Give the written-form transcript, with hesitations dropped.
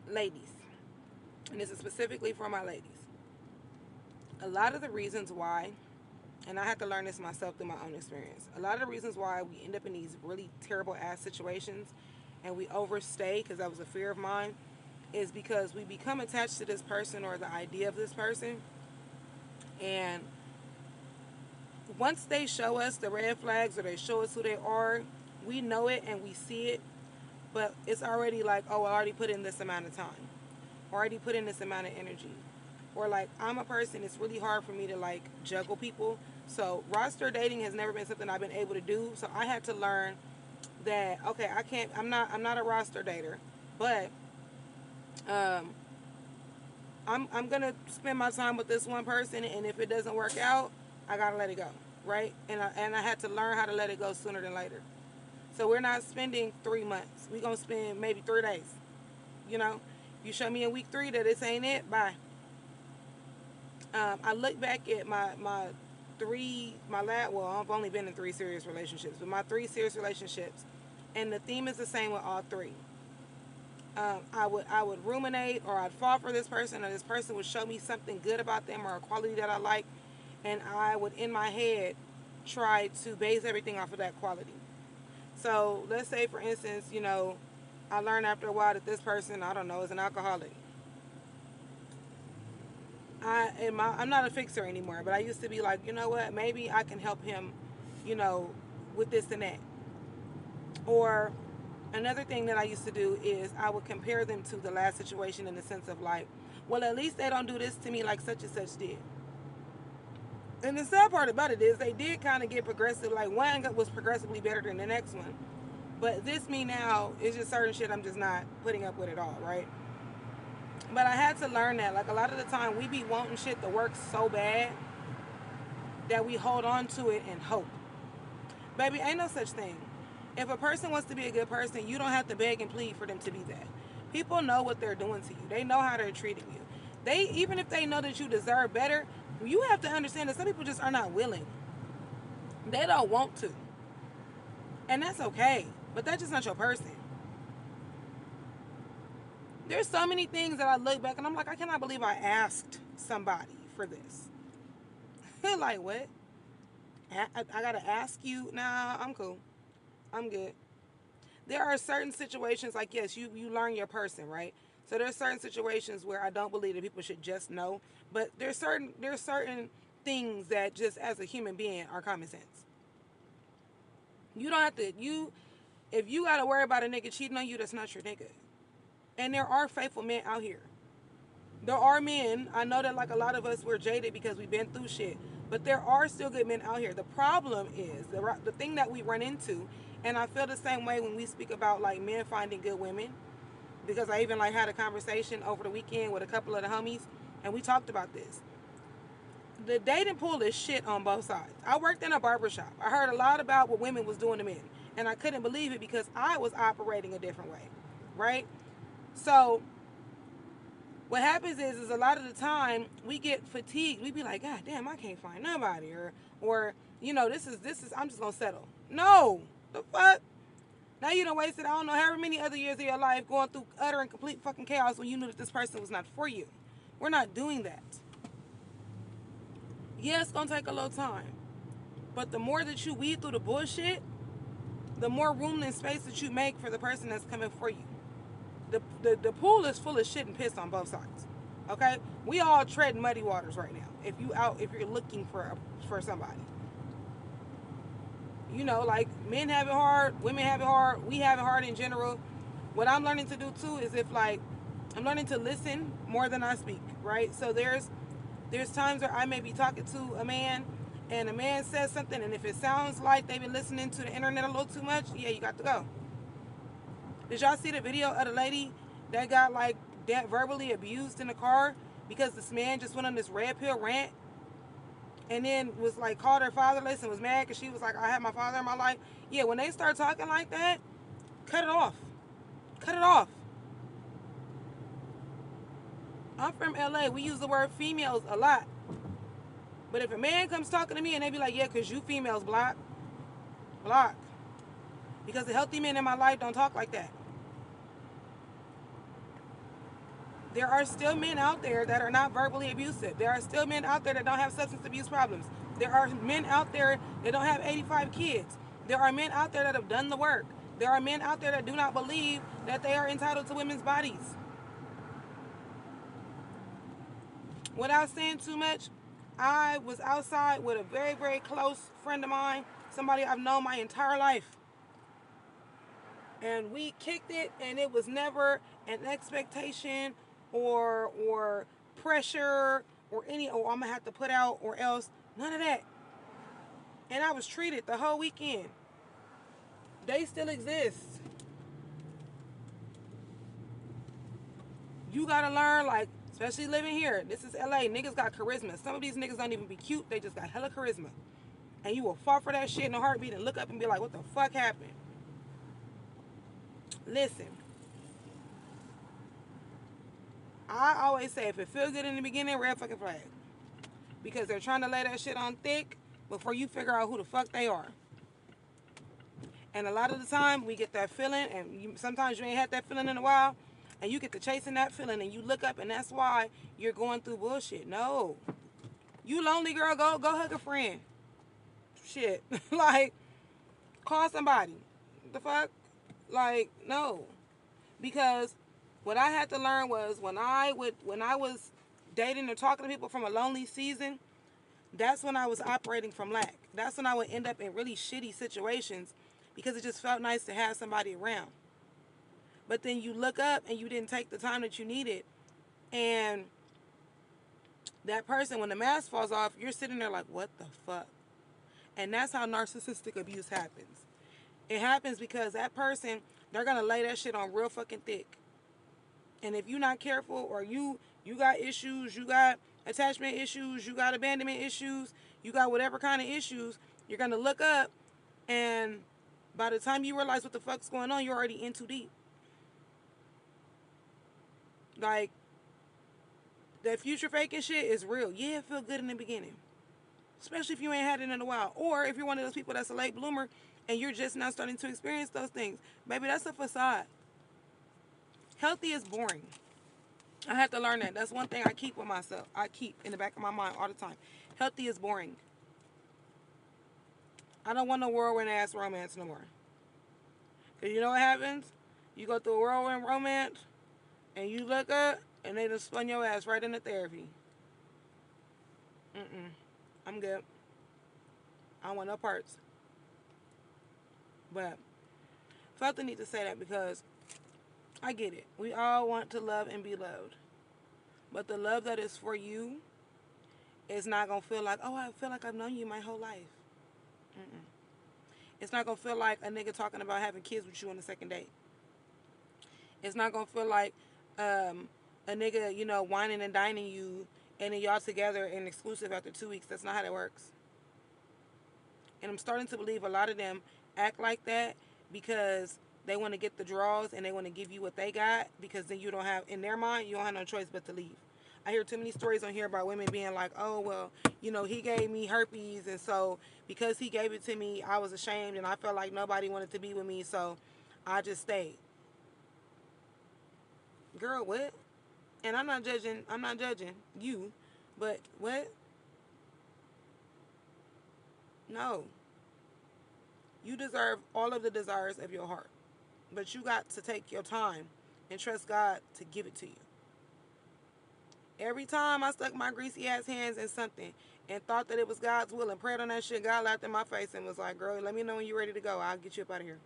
ladies, and this is specifically for my ladies. A lot of the reasons why, and I had to learn this myself through my own experience, a lot of the reasons why we end up in these really terrible ass situations and we overstay, because that was a fear of mine, is because we become attached to this person or the idea of this person. And once they show us the red flags or they show us who they are, we know it and we see it, but it's already like, oh, I already put in this amount of time, already put in this amount of energy. Or like, I'm a person, it's really hard for me to like juggle people. So roster dating has never been something I've been able to do. So I had to learn that, okay, I'm not a roster dater, but um I'm gonna spend my time with this one person, and if it doesn't work out, I gotta let it go, right? And I had to learn how to let it go sooner than later. So we're not spending 3 months. We're gonna spend maybe 3 days. You know, you show me in week three that this ain't it. Bye. I look back at my three my last well, I've only been in three serious relationships, but my three serious relationships, and the theme is the same with all three. I would ruminate, or I'd fall for this person, or this person would show me something good about them or a quality that I like, and I would in my head try to base everything off of that quality. So let's say, for instance, I learned after a while that this person, I don't know, is an alcoholic. I'm not a fixer anymore, but I used to be like, you know what, maybe I can help him, you know, with this and that. Or another thing that I used to do is I would compare them to the last situation in the sense of like, well, at least they don't do this to me like such and such did. And the sad part about it is they did kind of get progressive. Like one was progressively better than the next one. But this me now is just certain shit I'm just not putting up with at all, right? But I had to learn that. Like a lot of the time we be wanting shit to work so bad that we hold on to it and hope. Baby, ain't no such thing. If a person wants to be a good person, you don't have to beg and plead for them to be that. People know what they're doing to you. They know how they're treating you. They even if they know that you deserve better, you have to understand that some people just are not willing. They don't want to. And that's okay. But that's just not your person. There's so many things that I look back and I'm like, I cannot believe I asked somebody for this. Like what? I gotta ask you. Nah, I'm cool. I'm good. There are certain situations like, yes, you learn your person, right? So there's certain situations where I don't believe that people should just know, but there's certain things that just as a human being are common sense. You don't have to you if you got to worry about a nigga cheating on you, that's not your nigga. And there are faithful men out here. There are men. I know that like a lot of us we're jaded because we've been through shit, but there are still good men out here. The problem is the thing that we run into, and I feel the same way when we speak about like men finding good women, because I even like had a conversation over the weekend with a couple of the homies, and we talked about this. The dating pool is shit on both sides. I worked in a barber shop. I heard a lot about what women was doing to men, and I couldn't believe it because I was operating a different way, right? So what happens is a lot of the time we get fatigued. We be like, God damn, I can't find nobody, or this is I'm just gonna settle. No, the fuck. Now you done wasted I don't know however many other years of your life going through utter and complete fucking chaos when you knew that this person was not for you. We're not doing that. Yeah, it's gonna take a little time, but the more that you weed through the bullshit, the more room and space that you make for the person that's coming for you. The pool is full of shit and piss on both sides. Okay, we all tread muddy waters right now. If you're looking for somebody, like men have it hard, women have it hard, we have it hard in general. What I'm learning to do too is if like I'm learning to listen more than I speak. Right, so there's times where I may be talking to a man. And a man says something, and if it sounds like they've been listening to the internet a little too much, yeah, you got to go. Did y'all see the video of the lady that got like that verbally abused in the car because this man just went on this red pill rant and then was like called her fatherless and was mad because she was like, I had my father in my life. Yeah, when they start talking like that, cut it off. Cut it off. I'm from LA. We use the word females a lot. But if a man comes talking to me and they be like, yeah, because you females block, block. Because the healthy men in my life don't talk like that. There are still men out there that are not verbally abusive. There are still men out there that don't have substance abuse problems. There are men out there that don't have 85 kids. There are men out there that have done the work. There are men out there that do not believe that they are entitled to women's bodies. Without saying too much, I was outside with a very, very close friend of mine, somebody I've known my entire life. And we kicked it, and it was never an expectation or pressure or any, oh, I'm gonna have to put out or else. None of that. And I was treated the whole weekend. They still exist. You gotta learn, like, especially living here. This is LA. Niggas got charisma. Some of these niggas don't even be cute. They just got hella charisma. And you will fall for that shit in a heartbeat and look up and be like, what the fuck happened? Listen. I always say, if it feels good in the beginning, red fucking flag. Because they're trying to lay that shit on thick before you figure out who the fuck they are. And a lot of the time, we get that feeling, and sometimes you ain't had that feeling in a while, and you get to chasing that feeling, and you look up, and that's why you're going through bullshit. No. You lonely, girl, go hug a friend. Shit. Like, call somebody. The fuck? Like, no. Because what I had to learn was when I was dating or talking to people from a lonely season, that's when I was operating from lack. That's when I would end up in really shitty situations because it just felt nice to have somebody around. But then you look up and you didn't take the time that you needed, and that person, when the mask falls off, you're sitting there like, what the fuck? And that's how narcissistic abuse happens. It happens because that person, they're going to lay that shit on real fucking thick. And if you're not careful, or you got issues, you got attachment issues, you got abandonment issues, you got whatever kind of issues, you're going to look up, and by the time you realize what the fuck's going on, you're already in too deep. Like, that future faking shit is real. Yeah, it feel good in the beginning. Especially if you ain't had it in a while. Or if you're one of those people that's a late bloomer and you're just now starting to experience those things. Baby, that's a facade. Healthy is boring. I had to learn that. That's one thing I keep with myself. I keep in the back of my mind all the time. Healthy is boring. I don't want no whirlwind ass romance no more. Because you know what happens? You go through a whirlwind romance and you look up and they just spun your ass right into therapy. I'm good. I don't want no parts. But felt the need to say that because I get it. We all want to love and be loved. But the love that is for you is not going to feel like, oh, I feel like I've known you my whole life. It's not going to feel like a nigga talking about having kids with you on the second date. It's not going to feel like a nigga, whining and dining you and then y'all together and exclusive after 2 weeks. That's not how that works. And I'm starting to believe a lot of them act like that because they want to get the draws and they want to give you what they got, because then you don't have, in their mind, you don't have no choice but to leave. I hear too many stories on here about women being like, oh, well, he gave me herpes, and so because he gave it to me, I was ashamed and I felt like nobody wanted to be with me, so I just stayed. Girl, what? And I'm not judging you, but what? No. You deserve all of the desires of your heart. But you got to take your time and trust God to give it to you. Every time I stuck my greasy ass hands in something and thought that it was God's will and prayed on that shit, God laughed in my face and was like, girl, let me know when you're ready to go. I'll get you up out of here.